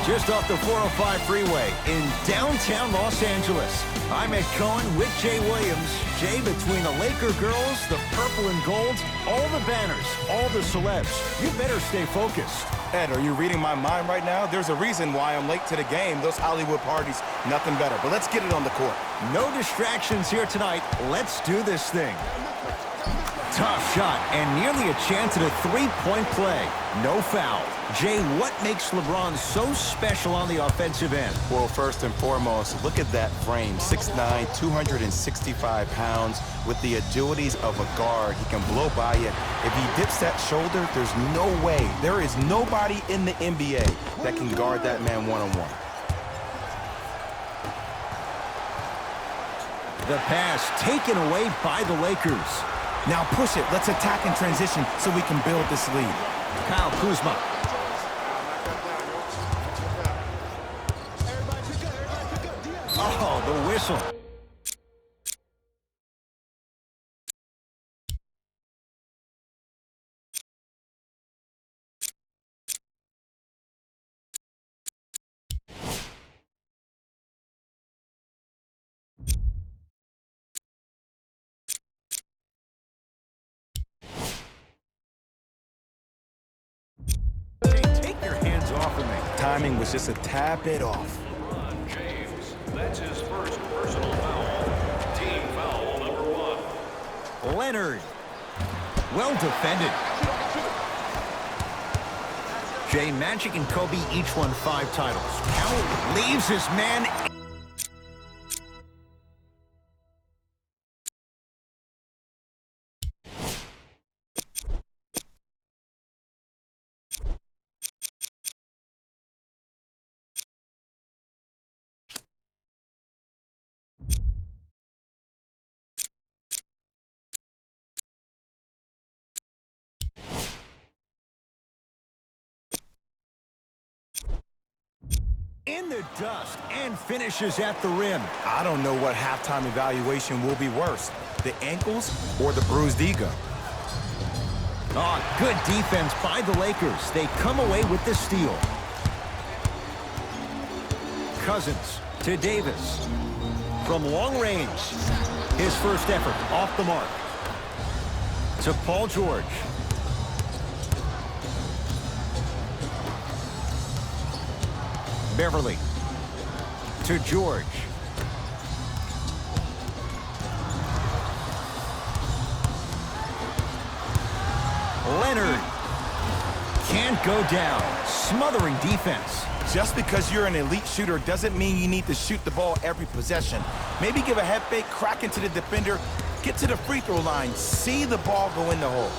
Just off the 405 freeway in downtown Los Angeles. I'm Ed Cohen with Jay Williams. Jay, between the Laker girls, the purple and gold, all the banners, all the celebs, you better stay focused. Ed, are you reading my mind right now? There's a reason why I'm late to the game. Those Hollywood parties, nothing better. But let's get it on the court. No distractions here tonight. Let's do this thing. Tough shot and nearly a chance at a three-point play. No foul. Jay, what makes LeBron so special on the offensive end? Well, first and foremost, look at that frame. 6'9", 265 pounds. With the agilities of a guard, he can blow by you. If he dips that shoulder, there's no way. There is nobody in the NBA that can guard that man one-on-one. The pass taken away by the Lakers. Now push it. Let's attack in transition so we can build this lead. Kyle Kuzma. Oh, the whistle. Take your hands off of me. Timing was just a tad bit off. James, that's his first personal foul. Team foul number 1. Leonard. Well defended. Jay, Magic and Kobe each won 5 titles. Powell leaves his man. In the dust and finishes at the rim. I don't know what halftime evaluation will be worse, the ankles or the bruised ego. Oh, good defense by the Lakers. They come away with the steal. Cousins to Davis. From long range. His first effort off the mark. To Paul George. Beverly to George. Leonard can't go down. Smothering defense. Just because you're an elite shooter doesn't mean you need to shoot the ball every possession. Maybe give a head fake, crack into the defender, get to the free throw line, see the ball go in the hole.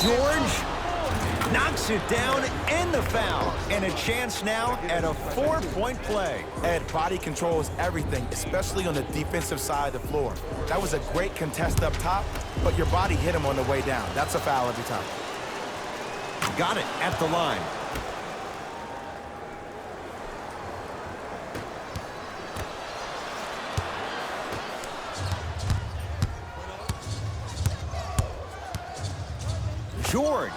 George knocks it down and the foul. And a chance now at a 4-point play. Ed, body control is everything, especially on the defensive side of the floor. That was a great contest up top, but your body hit him on the way down. That's a foul every time. Got it at the line. George.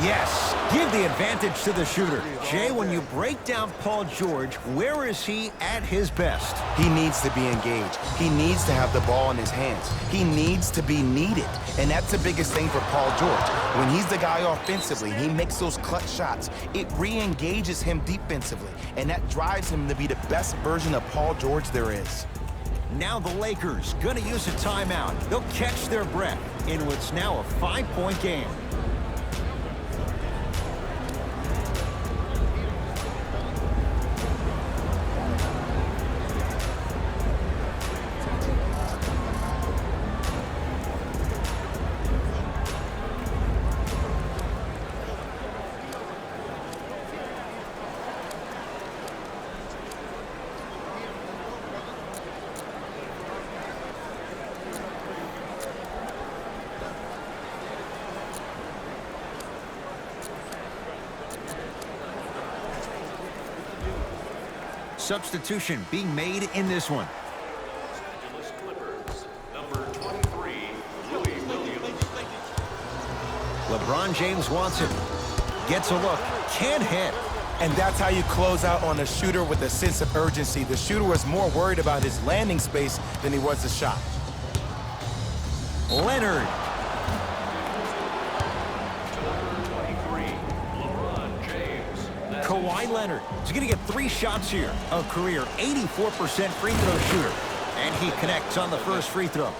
Yes, give the advantage to the shooter. Jay, when you break down Paul George, where is he at his best? He needs to be engaged. He needs to have the ball in his hands. He needs to be needed. And that's the biggest thing for Paul George. When he's the guy offensively, he makes those clutch shots. It re-engages him defensively. And that drives him to be the best version of Paul George there is. Now the Lakers gonna use a timeout. They'll catch their breath in what's now a 5-point game. Substitution being made in this one. Los Angeles Clippers, number 23, Louis Williams. LeBron James wants it. Gets a look. Can't hit. And that's how you close out on a shooter with a sense of urgency. The shooter was more worried about his landing space than he was the shot. Leonard. Kawhi Leonard is going to get 3 shots here. A career 84% free throw shooter. And he connects on the first free throw.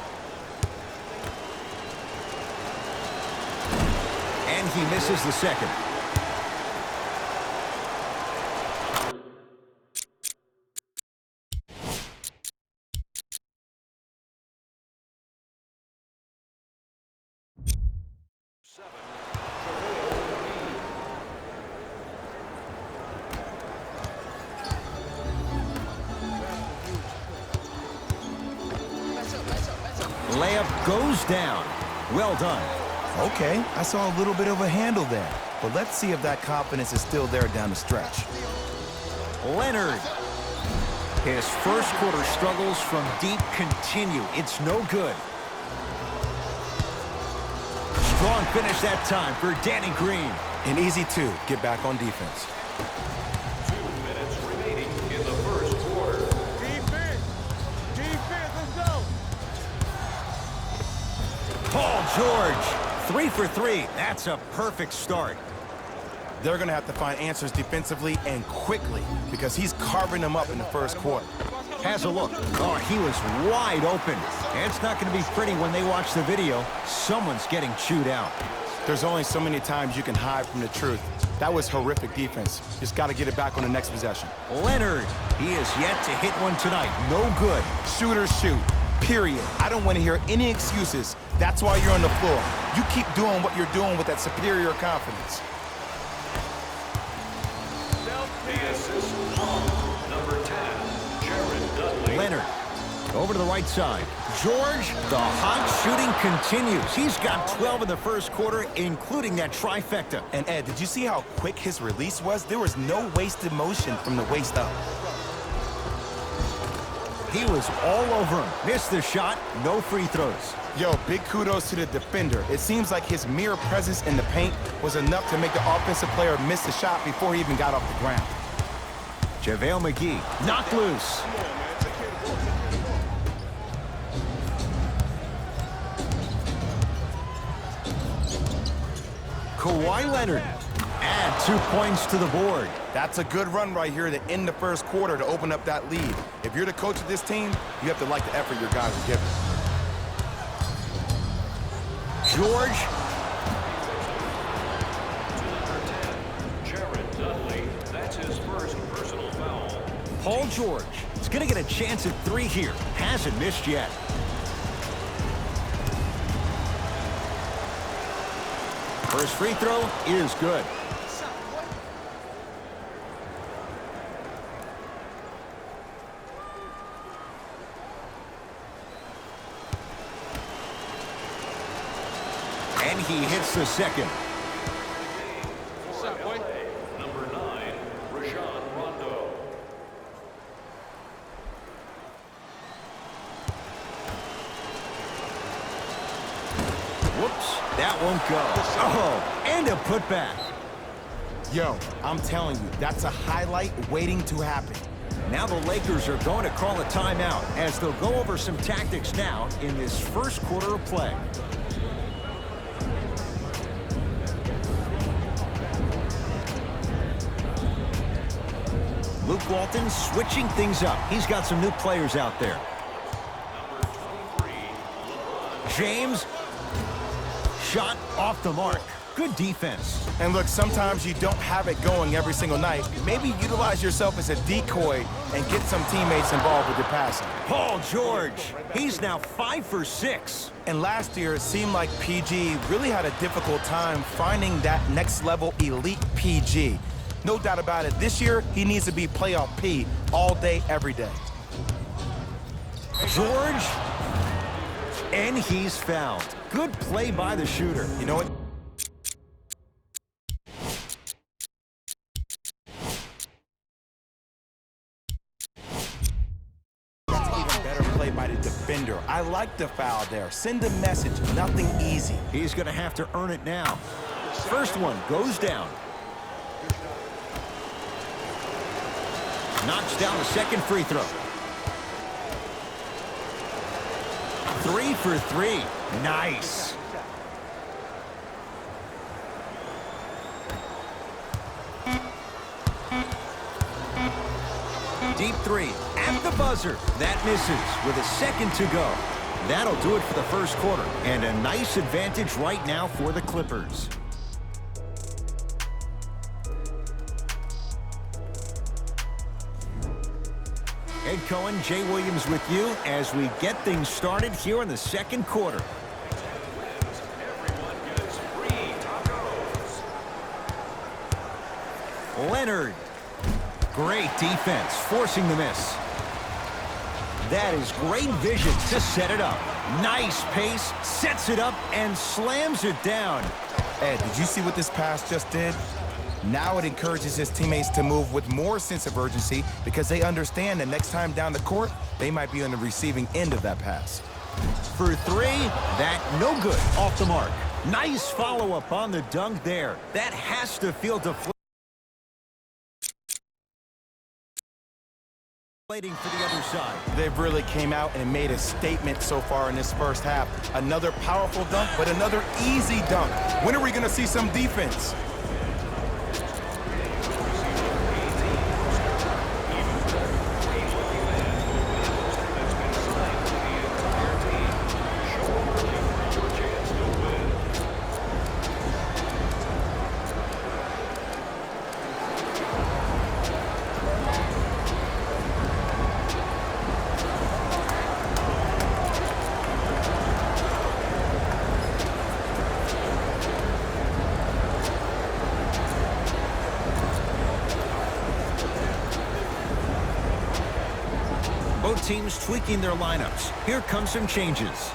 And he misses the second. Layup goes down. Well done. Okay, I saw a little bit of a handle there. But let's see if that confidence is still there down the stretch. Leonard. His first quarter struggles from deep continue. It's no good. Strong finish that time for Danny Green. An easy 2. Get back on defense. 2 minutes remaining in the first quarter. Defense! Defense, let's go! Paul George, 3 for 3. That's a perfect start. They're going to have to find answers defensively and quickly because he's carving them up in the first quarter. Has a look. Oh, he was wide open. And it's not going to be pretty when they watch the video. Someone's getting chewed out. There's only so many times you can hide from the truth. That was horrific defense. Just got to get it back on the next possession. Leonard, he is yet to hit one tonight. No good. Shooters shoot. Period. I don't want to hear any excuses. That's why you're on the floor. You keep doing what you're doing with that superior confidence. The assist from number 10, Jared Dudley. Leonard, over to the right side. George, the hot shooting continues. He's got 12 in the first quarter, including that trifecta. And Ed, did you see how quick his release was? There was no wasted motion from the waist up. He was all over him. Missed the shot, no free throws. Yo, big kudos to the defender. It seems like his mere presence in the paint was enough to make the offensive player miss the shot before he even got off the ground. JaVale McGee knocked loose. Kawhi Leonard add 2 points to the board. That's a good run right here to end the first quarter to open up that lead. If you're the coach of this team, you have to like the effort your guys are giving. George. Jared Dudley, that's his first personal foul. Paul George is going to get a chance at 3 here. Hasn't missed yet. First free throw is good. And he hits the second. For LA, number 9, Rajon Rondo. Whoops, that won't go. Oh, and a putback. Yo, I'm telling you, that's a highlight waiting to happen. Now the Lakers are going to call a timeout as they'll go over some tactics now in this first quarter of play. Luke Walton switching things up. He's got some new players out there. Number 23, LeBron. James, shot off the mark. Good defense. And look, sometimes you don't have it going every single night. Maybe utilize yourself as a decoy and get some teammates involved with your passing. Paul George, he's now 5 for 6. And last year, it seemed like PG really had a difficult time finding that next level elite PG. No doubt about it, this year, he needs to be playoff P all day, every day. George, and he's fouled. Good play by the shooter. You know what? That's even better play by the defender. I like the foul there. Send a message, nothing easy. He's going to have to earn it now. First one goes down. Knocks down the second free throw. 3 for 3. Nice. Deep three at the buzzer. That misses with a second to go. That'll do it for the first quarter. And a nice advantage right now for the Clippers. Ed Cohen, Jay Williams with you as we get things started here in the second quarter. Everyone gets free tacos. Leonard. Great defense, forcing the miss. That is great vision to set it up. Nice pace, sets it up, and slams it down. Ed, did you see what this pass just did? Now it encourages his teammates to move with more sense of urgency because they understand that next time down the court, they might be on the receiving end of that pass. For 3, that no good, off the mark. Nice follow-up on the dunk there. That has to feel deflating for the other side. They've really came out and made a statement so far in this first half. Another powerful dunk, but another easy dunk. When are we going to see some defense? Both teams tweaking their lineups. Here come some changes.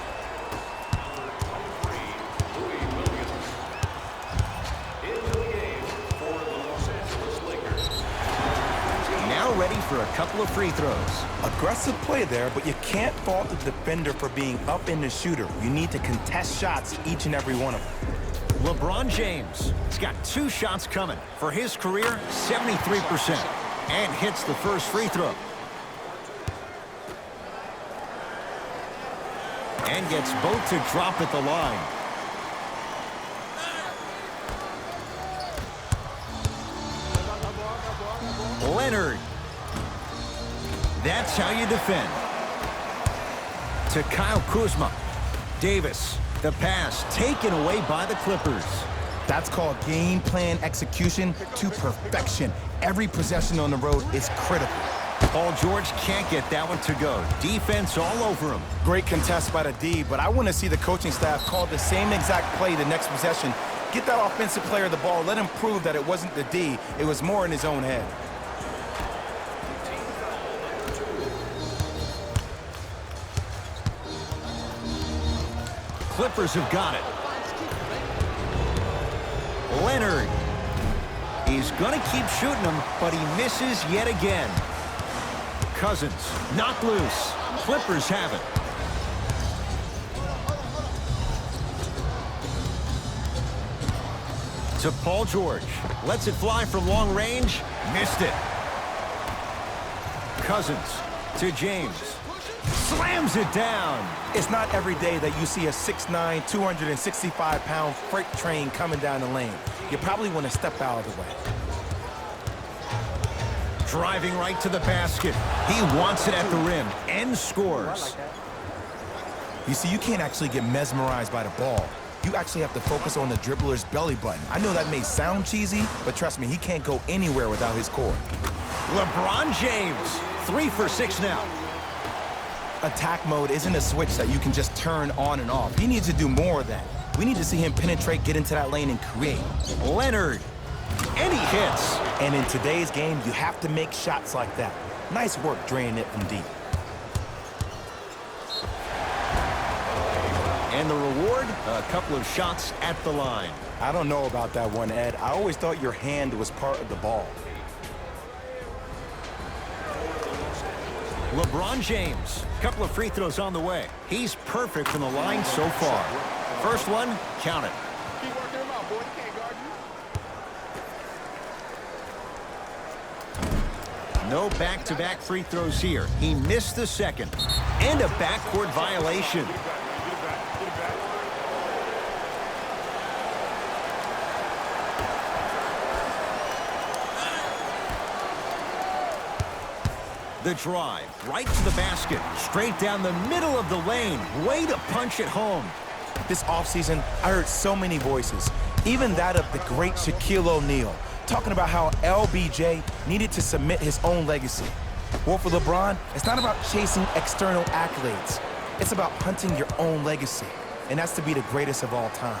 Louis Williams into the game for the Los Angeles Lakers. Now ready for a couple of free throws. Aggressive play there, but you can't fault the defender for being up in the shooter. You need to contest shots, each and every one of them. LeBron James has got 2 shots coming. For his career, 73%. And hits the first free throw. And gets both to drop at the line. Leonard. That's how you defend. To Kyle Kuzma. Davis. The pass taken away by the Clippers. That's called game plan execution to perfection. Every possession on the road is critical. Paul George can't get that one to go. Defense all over him. Great contest by the D, but I want to see the coaching staff call the same exact play the next possession. Get that offensive player the ball. Let him prove that it wasn't the D. It was more in his own head. Clippers have got it. Leonard. He's going to keep shooting them, but he misses yet again. Cousins, knocked loose. Clippers have it. To Paul George. Lets it fly from long range. Missed it. Cousins to James. Slams it down. It's not every day that you see a 6'9", 265-pound freight train coming down the lane. You probably want to step out of the way. Driving right to the basket. He wants it at the rim and scores. You see, you can't actually get mesmerized by the ball. You actually have to focus on the dribbler's belly button. I know that may sound cheesy, but trust me, he can't go anywhere without his core. LeBron James, 3 for 6 now. Attack mode isn't a switch that you can just turn on and off. He needs to do more of that. We need to see him penetrate, get into that lane, and create. Leonard. And he hits. And in today's game, you have to make shots like that. Nice work draining it from deep. And the reward, a couple of shots at the line. I don't know about that one, Ed. I always thought your hand was part of the ball. LeBron James, a couple of free throws on the way. He's perfect from the line so far. First one, count it. Keep working him out, No back-to-back free throws here. He missed the second. And a backcourt violation. The drive, right to the basket, straight down the middle of the lane. Way to punch it home. This offseason, I heard so many voices, even that of the great Shaquille O'Neal, talking about how LBJ needed to submit his own legacy. Well, for LeBron, it's not about chasing external accolades. It's about hunting your own legacy, and that's to be the greatest of all time.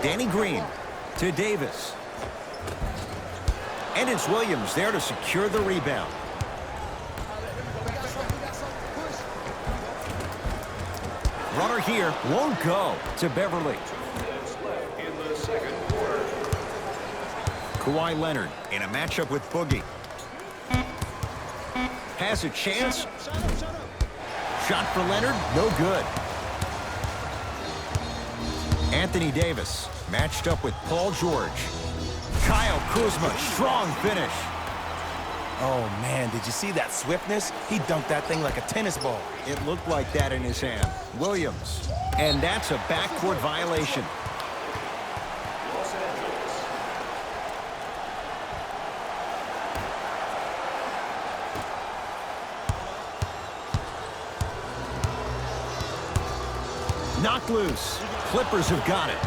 Danny Green to Davis. And it's Williams there to secure the rebound. Runner here won't go to Beverly. 2 minutes left in the second quarter. Kawhi Leonard in a matchup with Boogie. Has a chance. Shot for Leonard, no good. Anthony Davis matched up with Paul George. Kyle Kuzma, strong finish. Oh, man, did you see that swiftness? He dunked that thing like a tennis ball. It looked like that in his hand. Williams. And that's a backcourt violation. Los Angeles. Knocked loose. Clippers have got it.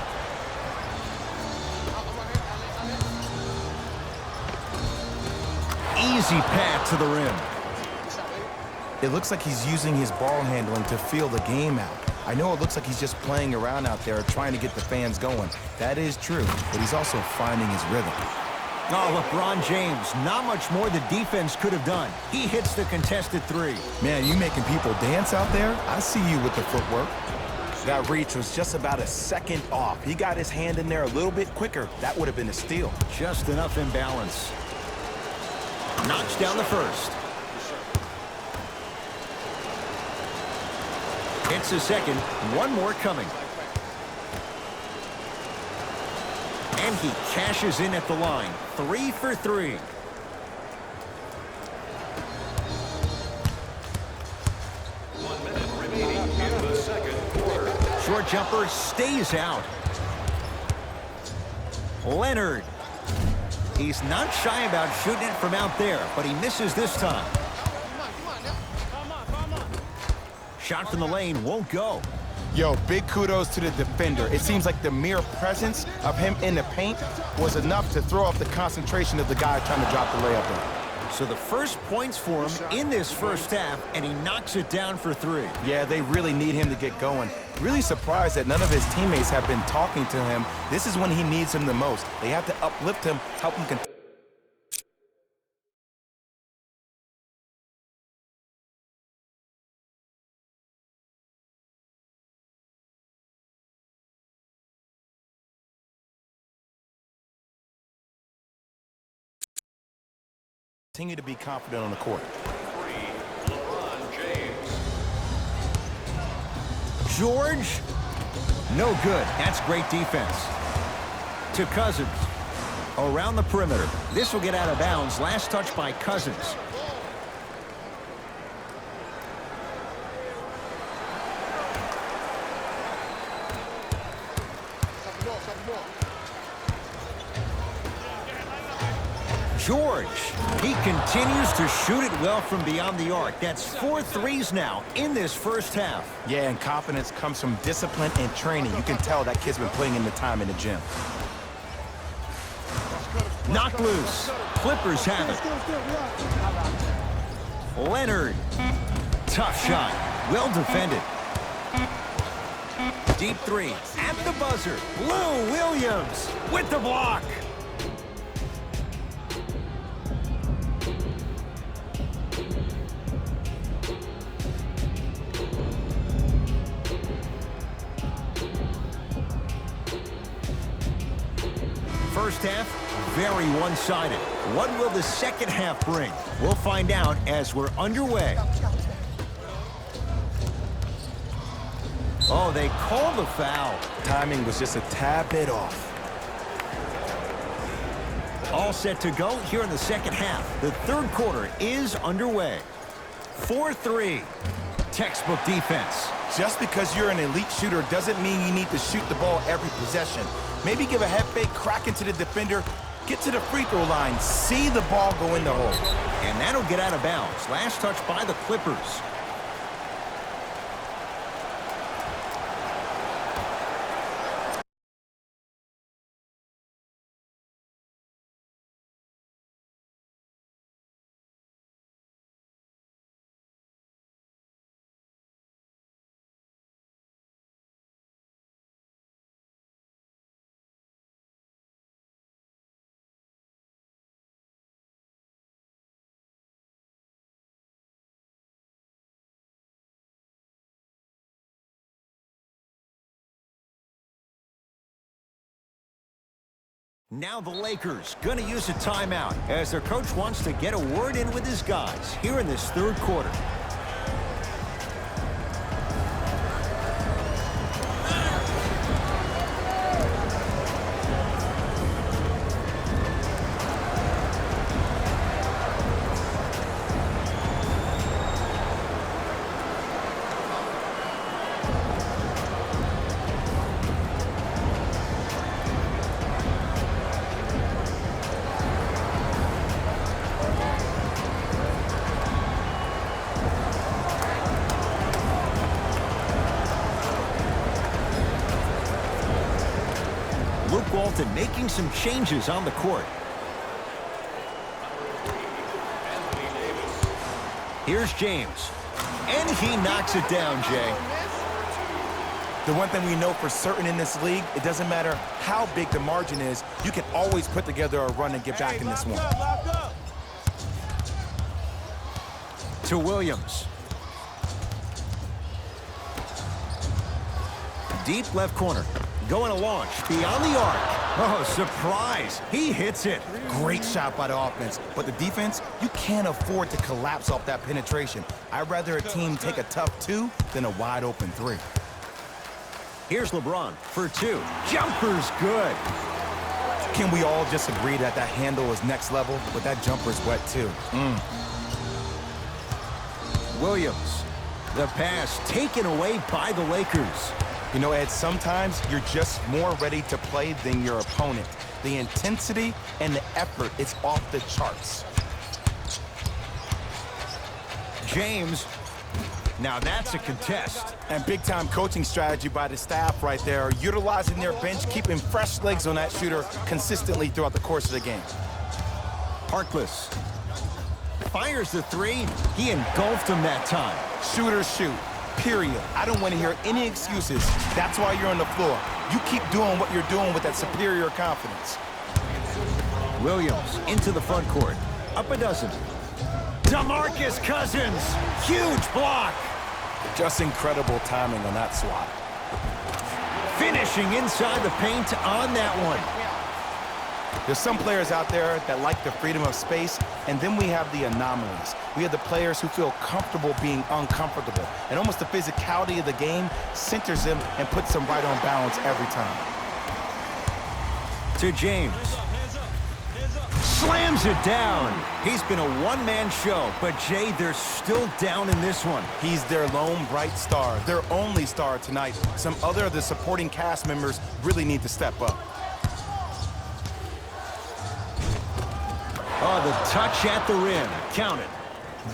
Easy path to the rim. It looks like he's using his ball handling to feel the game out. I know it looks like he's just playing around out there trying to get the fans going. That is true, but he's also finding his rhythm. Oh, LeBron James, not much more the defense could have done. He hits the contested three. Man, you making people dance out there? I see you with the footwork. That reach was just about a second off. He got his hand in there a little bit quicker. That would have been a steal. Just enough imbalance. Knocks down the first. Hits the second. One more coming. And he cashes in at the line. 3 for 3. In the second quarter. Short jumper stays out. Leonard. He's not shy about shooting it from out there, but he misses this time. Shot from the lane won't go. Yo, big kudos to the defender. It seems like the mere presence of him in the paint was enough to throw off the concentration of the guy trying to drop the layup in. So the first points for him in this first half, and he knocks it down for 3. Yeah, they really need him to get going. Really surprised that none of his teammates have been talking to him. This is when he needs him the most. They have to uplift him, help him continue. Continue to be confident on the court. 3, LeBron James. George, no good. That's great defense. To Cousins. Around the perimeter. This will get out of bounds. Last touch by Cousins. George, he continues to shoot it well from beyond the arc. That's 4 threes now in this first half. Yeah, and confidence comes from discipline and training. You can tell that kid's been putting in the time in the gym. Knocked loose. Clippers have it. Leonard. Tough shot. Well defended. Deep three. At the buzzer. Lou Williams with the block. First half, very one-sided. What will the second half bring? We'll find out as we're underway. Oh, they call the foul. Timing was just a tad bit off. All set to go here in the second half. The third quarter is underway. 4-3. Textbook defense. Just because you're an elite shooter doesn't mean you need to shoot the ball every possession. Maybe give a head fake, crack into the defender, get to the free throw line, see the ball go in the hole. And that'll get out of bounds. Last touch by the Clippers. Now the Lakers going to use a timeout as their coach wants to get a word in with his guys here in this third quarter. Luke Walton making some changes on the court. Here's James. And he knocks it down, Jay. The one thing we know for certain in this league, it doesn't matter how big the margin is, you can always put together a run and get back in this one. Lock up. To Williams. Deep left corner. Going to launch. Beyond the arc. Oh, surprise. He hits it. Great shot by the offense, but the defense, you can't afford to collapse off that penetration. I'd rather a team take a tough two than a wide open three. Here's LeBron for two. Jumper's good. Can we all just agree that that handle is next level, but that jumper's wet too? Williams. The pass taken away by the Lakers. You know, Ed, sometimes you're just more ready to play than your opponent. The intensity and the effort is off the charts. James. Now that's a contest. And big-time coaching strategy by the staff right there, utilizing their bench, keeping fresh legs on that shooter consistently throughout the course of the game. Harkless. Fires the three. He engulfed him that time. Shooters shoot, period. I don't want to hear any excuses. That's why you're on the floor. You keep doing what you're doing with that superior confidence. Williams into the front court. Up a dozen. DeMarcus Cousins. Huge block. Just incredible timing on that swat. Finishing inside the paint on that one. There's some players out there that like the freedom of space, and then we have the anomalies. We have the players who feel comfortable being uncomfortable, and almost the physicality of the game centers them and puts them right on balance every time. To James. Slams it down. He's been a one-man show, but Jay, they're still down in this one. He's their lone bright star, their only star tonight. Some other of the supporting cast members really need to step up. Oh, the touch at the rim. Count it.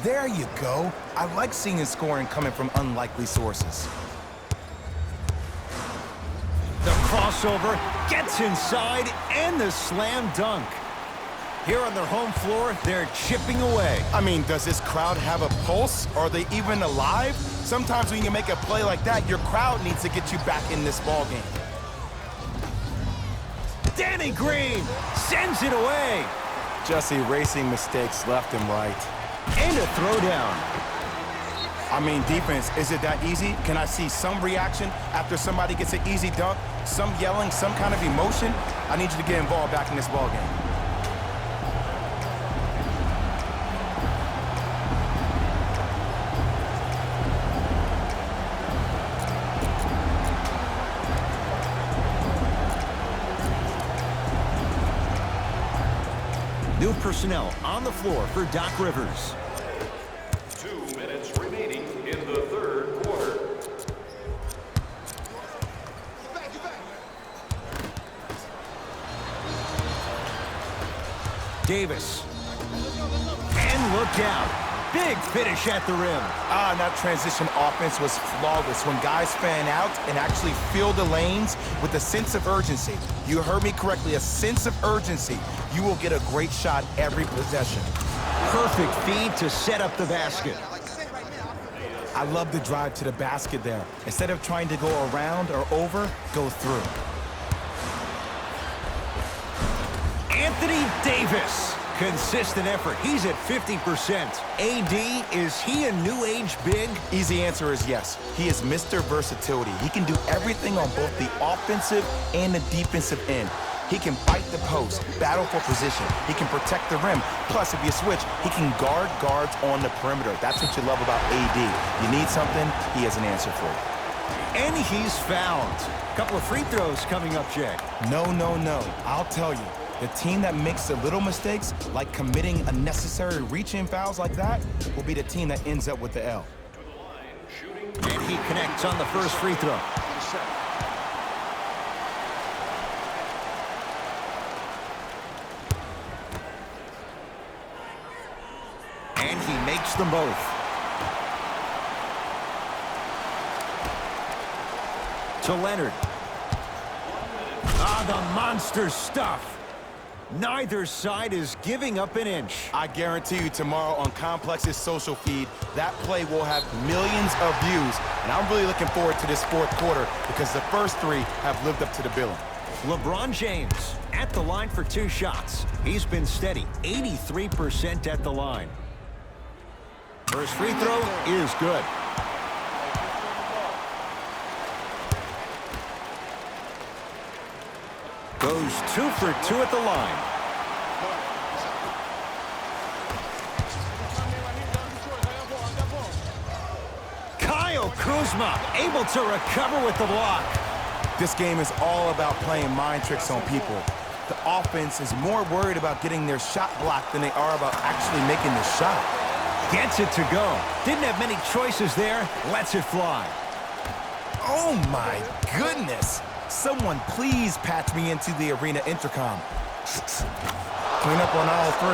There you go. I like seeing scoring coming from unlikely sources. The crossover gets inside and the slam dunk. Here on their home floor, they're chipping away. I mean, does this crowd have a pulse? Are they even alive? Sometimes when you make a play like that, your crowd needs to get you back in this ball game. Danny Green sends it away. Just erasing mistakes left and right. And a throwdown. I mean, defense, is it that easy? Can I see some reaction after somebody gets an easy dunk? Some yelling, some kind of emotion? I need you to get involved back in this ball game. personnel on the floor for Doc Rivers. 2 minutes remaining in the third quarter. Davis. And look out. Big finish at the rim. That transition offense was flawless when guys fan out and actually fill the lanes with a sense of urgency. You heard me correctly, a sense of urgency. You will get a great shot every possession. Perfect feed to set up the basket. I love the drive to the basket there. Instead of trying to go around or over, go through. Anthony Davis. Consistent effort. He's at 50%. AD, is he a new age big? Easy answer is yes. He is Mr. Versatility. He can do everything on both the offensive and the defensive end. He can fight the post, battle for position. He can protect the rim. Plus, if you switch, he can guard guards on the perimeter. That's what you love about AD. You need something, he has an answer for you. And he's fouled. A couple of free throws coming up, Jay. No. I'll tell you. The team that makes the little mistakes, like committing unnecessary reach-in fouls like that, will be the team that ends up with the L. And he connects on the first free throw. And he makes them both. To Leonard. The monster stuff. Neither side is giving up an inch. I guarantee you tomorrow on Complex's social feed, that play will have millions of views. And I'm really looking forward to this fourth quarter because the first three have lived up to the billing. LeBron James at the line for 2 shots. He's been steady, 83% at the line. First free throw is good. Goes 2 for 2 at the line. Kyle Kuzma able to recover with the block. This game is all about playing mind tricks on people. The offense is more worried about getting their shot blocked than they are about actually making the shot. Gets it to go. Didn't have many choices there. Lets it fly. Oh my goodness. Someone please patch me into the arena intercom. Clean up on all 3.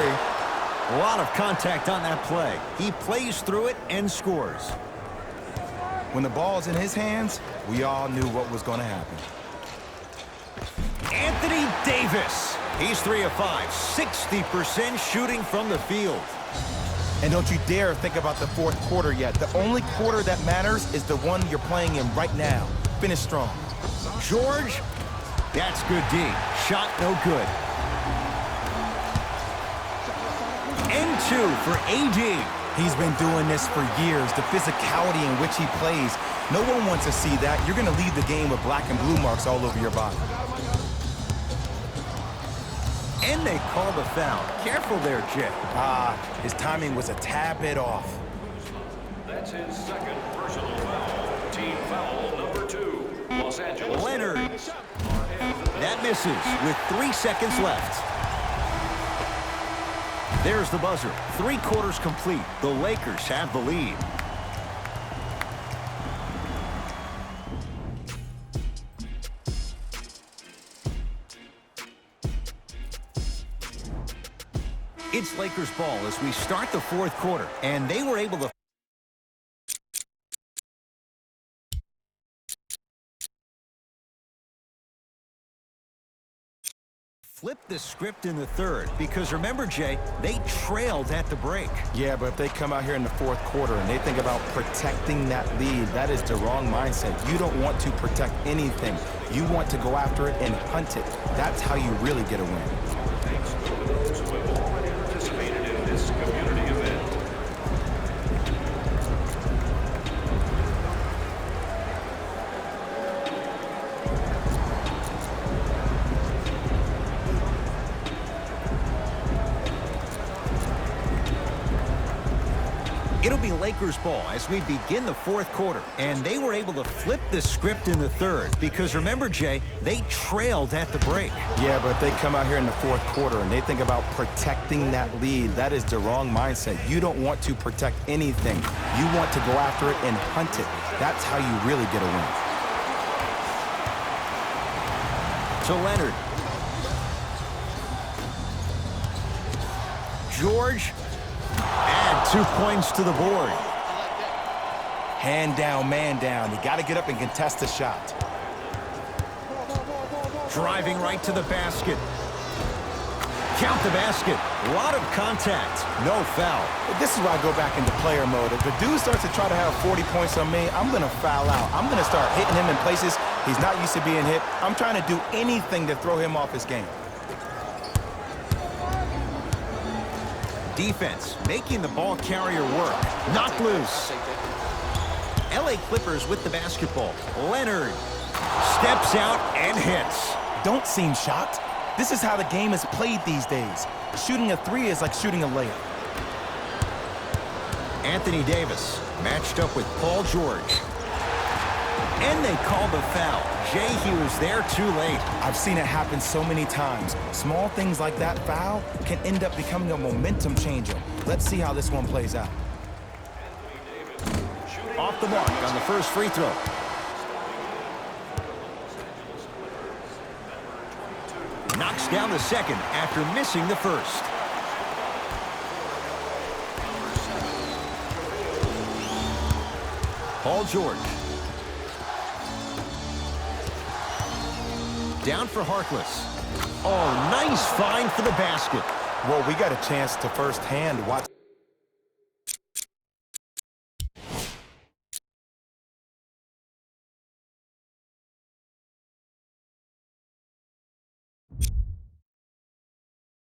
A lot of contact on that play. He plays through it and scores. When the ball's in his hands, we all knew what was going to happen. Anthony Davis. He's 3 of 5, 60% shooting from the field. And don't you dare think about the fourth quarter yet. The only quarter that matters is the one you're playing in right now. Finish strong. George, that's good D. Shot no good. And 2 for AD. He's been doing this for years, the physicality in which he plays. No one wants to see that. You're going to leave the game with black and blue marks all over your body. And they call the foul. Careful there, Jay. His timing was a tad bit off. That's his second personal foul. Team foul number 2. Los Angeles. Leonard. That misses with 3 seconds left. There's the buzzer. 3 quarters complete. The Lakers have the lead. It's Lakers ball as we start the fourth quarter, and they were able to flip the script in the third, because remember, Jay, they trailed at the break. Yeah, but if they come out here in the fourth quarter and they think about protecting that lead, that is the wrong mindset. You don't want to protect anything. You want to go after it and hunt it. That's how you really get a win. Thanks to those who have already participated in this community event. It'll be Lakers ball as we begin the fourth quarter. And they were able to flip the script in the third because remember, Jay, they trailed at the break. Yeah, but they come out here in the fourth quarter and they think about protecting that lead. That is the wrong mindset. You don't want to protect anything. You want to go after it and hunt it. That's how you really get a win. To Leonard. George. And 2 points to the board. Hand down, man down. You got to get up and contest the shot. Driving right to the basket. Count the basket. A lot of contact. No foul. This is why I go back into player mode. If the dude starts to try to have 40 points on me, I'm going to foul out. I'm going to start hitting him in places he's not used to being hit. I'm trying to do anything to throw him off his game. Defense, making the ball carrier work. Knocked loose. LA Clippers with the basketball. Leonard steps out and hits. Don't seem shocked. This is how the game is played these days. Shooting a three is like shooting a layup. Anthony Davis matched up with Paul George. And they call the foul. Jay, he was there too late. I've seen it happen so many times. Small things like that foul can end up becoming a momentum changer. Let's see how this one plays out. Off the mark on the first free throw. Knocks down the second after missing the first. Paul George. Down for Harkless. Oh, nice find for the basket. Well, we got a chance to firsthand watch.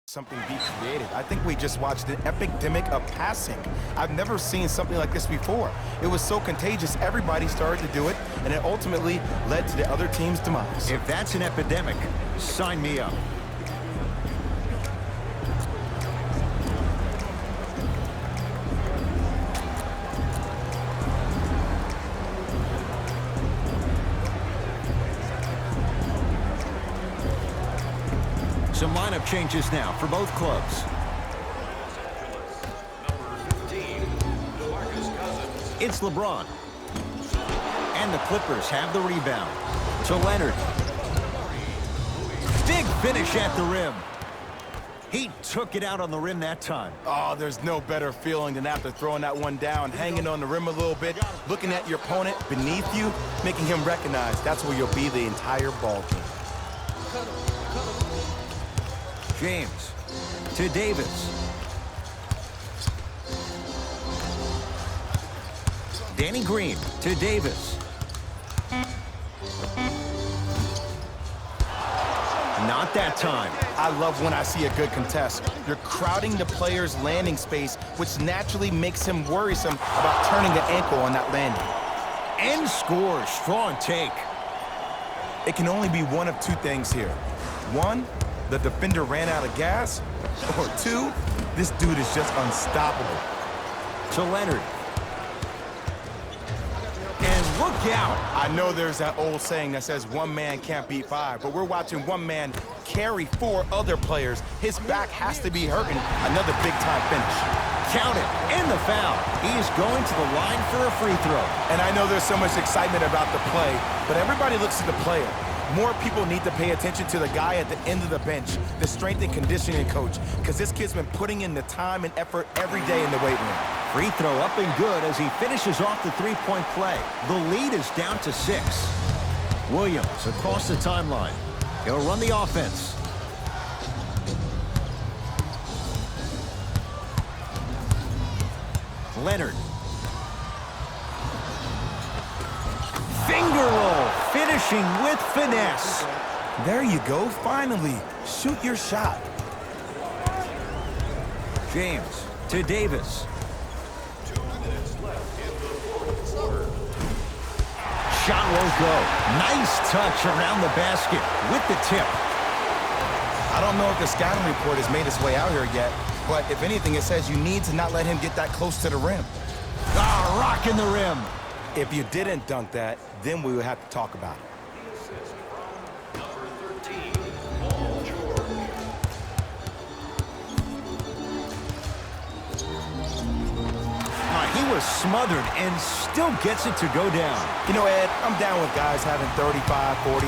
Something be created. I think we just watched an epidemic of passing. I've never seen something like this before. It was so contagious, everybody started to do it, and it ultimately led to the other team's demise. If that's an epidemic, sign me up. Some lineup changes now for both clubs. It's LeBron. And the Clippers have the rebound. To Leonard. Big finish at the rim. He took it out on the rim that time. Oh, there's no better feeling than after throwing that one down, hanging on the rim a little bit, looking at your opponent beneath you, making him recognize that's where you'll be the entire ball game. James to Davis. Danny Green to Davis. Not that time. I love when I see a good contest. You're crowding the player's landing space, which naturally makes him worrisome about turning the ankle on that landing. And scores. Strong take. It can only be one of two things here. One, the defender ran out of gas, or two, this dude is just unstoppable. To Leonard. And look out. I know there's that old saying that says one man can't beat five, but we're watching one man carry four other players. His back has to be hurting. Another big-time finish. Count it. And the foul. He's going to the line for a free throw. And I know there's so much excitement about the play, but everybody looks at the player. More people need to pay attention to the guy at the end of the bench, the strength and conditioning coach, because this kid's been putting in the time and effort every day in the weight room. Free throw up and good as he finishes off the three-point play. The lead is down to 6. Williams across the timeline. He'll run the offense. Leonard. Finger roll, finishing with finesse. There you go, finally. Shoot your shot. James to Davis. 2 minutes left in the fourth quarter. Shot won't go. Nice touch around the basket with the tip. I don't know if the scouting report has made its way out here yet, but if anything, it says you need to not let him get that close to the rim. rocking the rim. If you didn't dunk that, then we would have to talk about it. The assist from number 13, Paul George. He was smothered and still gets it to go down. You know, Ed, I'm down with guys having 35, 40,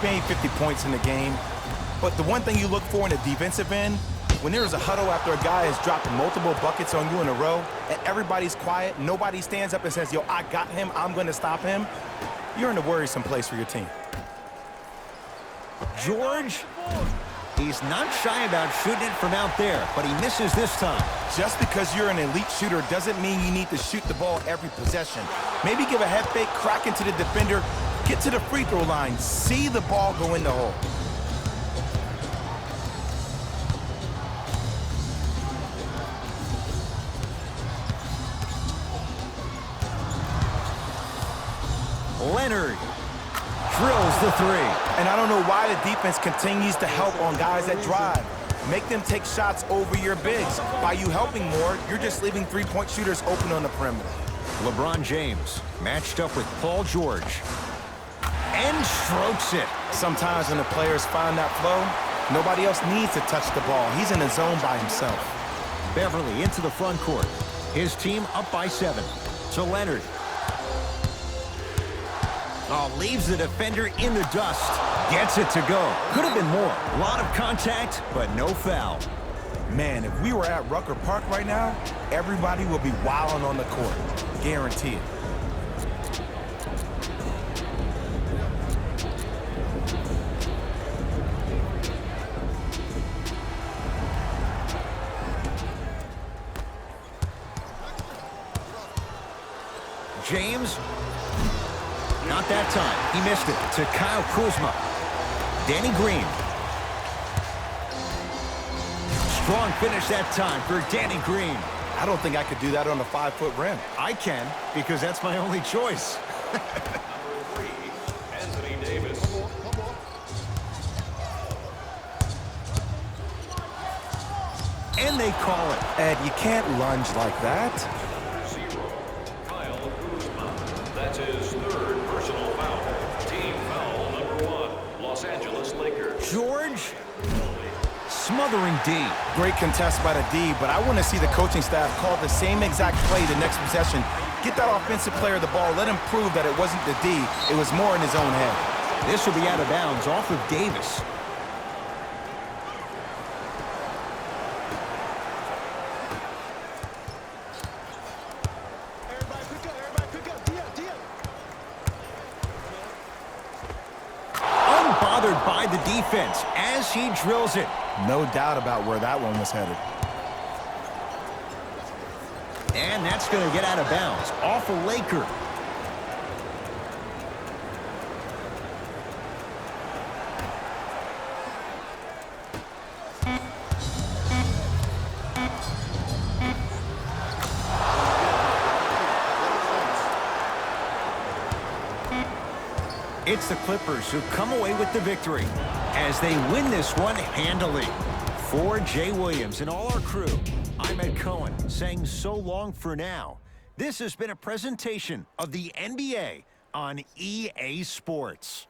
maybe 50 points in the game. But the one thing you look for in the defensive end, when there's a huddle after a guy has dropped multiple buckets on you in a row, and everybody's quiet, nobody stands up and says, yo, I got him, I'm going to stop him, you're in a worrisome place for your team. George, he's not shy about shooting it from out there, but he misses this time. Just because you're an elite shooter doesn't mean you need to shoot the ball every possession. Maybe give a head fake, crack into the defender, get to the free throw line, see the ball go in the hole. Leonard drills the three. And I don't know why the defense continues to help on guys that drive. Make them take shots over your bigs. By you helping more, you're just leaving three-point shooters open on the perimeter. LeBron James matched up with Paul George and strokes it. Sometimes when the players find that flow, nobody else needs to touch the ball. He's in the zone by himself. Beverly into the front court. His team up by 7. To Leonard. Oh, leaves the defender in the dust. Gets it to go. Could have been more. A lot of contact, but no foul. Man, if we were at Rucker Park right now, everybody would be wilding on the court. Guarantee it. James. Not that time. He missed it to Kyle Kuzma. Danny Green. Strong finish that time for Danny Green. I don't think I could do that on a 5-foot rim. I can, because that's my only choice. Number 3, Anthony Davis. And they call it. Ed, you can't lunge like that. 0, Kyle Kuzma. That's his 3rd personal foul. Team foul number 1, Los Angeles Lakers. George smothering D. Great contest by the D, but I want to see the coaching staff call the same exact play the next possession. Get that offensive player the ball. Let him prove that it wasn't the D. It was more in his own head. This will be out of bounds off of Davis. Unbothered by the defense as he drills it. No doubt about where that one was headed. And that's going to get out of bounds off a Laker. It's the Clippers who come away with the victory as they win this one handily. For Jay Williams and all our crew, I'm Ed Cohen saying so long for now. This has been a presentation of the NBA on EA Sports.